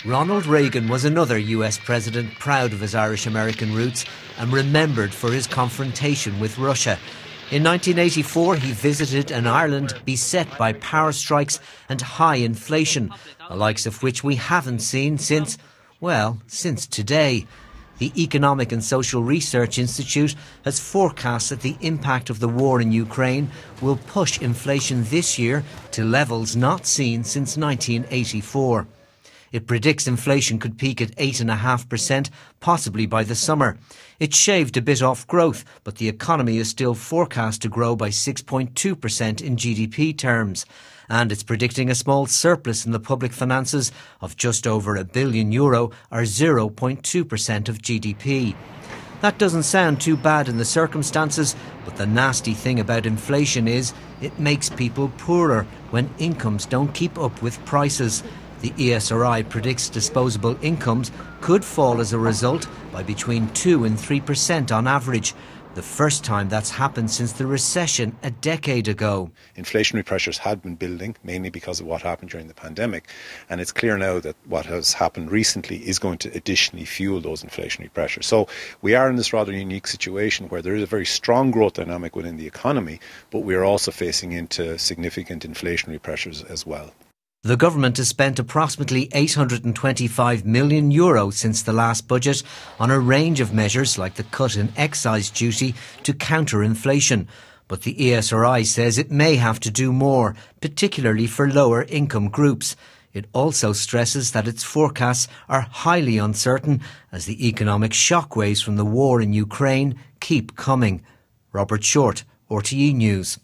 Ronald Reagan was another US president proud of his Irish-American roots and remembered for his confrontation with Russia. In 1984, he visited an Ireland beset by power strikes and high inflation, the likes of which we haven't seen since today. The Economic and Social Research Institute has forecast that the impact of the war in Ukraine will push inflation this year to levels not seen since 1984. It predicts inflation could peak at 8.5%, possibly by the summer. It shaved a bit off growth, but the economy is still forecast to grow by 6.2% in GDP terms. And it's predicting a small surplus in the public finances of just over €1 billion, or 0.2% of GDP. That doesn't sound too bad in the circumstances, but the nasty thing about inflation is it makes people poorer when incomes don't keep up with prices. The ESRI predicts disposable incomes could fall as a result by between 2 and 3% on average, the first time that's happened since the recession a decade ago. Inflationary pressures had been building, mainly because of what happened during the pandemic, and it's clear now that what has happened recently is going to additionally fuel those inflationary pressures. So we are in this rather unique situation where there is a very strong growth dynamic within the economy, but we are also facing into significant inflationary pressures as well. The government has spent approximately €825 million since the last budget on a range of measures like the cut in excise duty to counter inflation. But the ESRI says it may have to do more, particularly for lower income groups. It also stresses that its forecasts are highly uncertain as the economic shockwaves from the war in Ukraine keep coming. Robert Short, RTE News.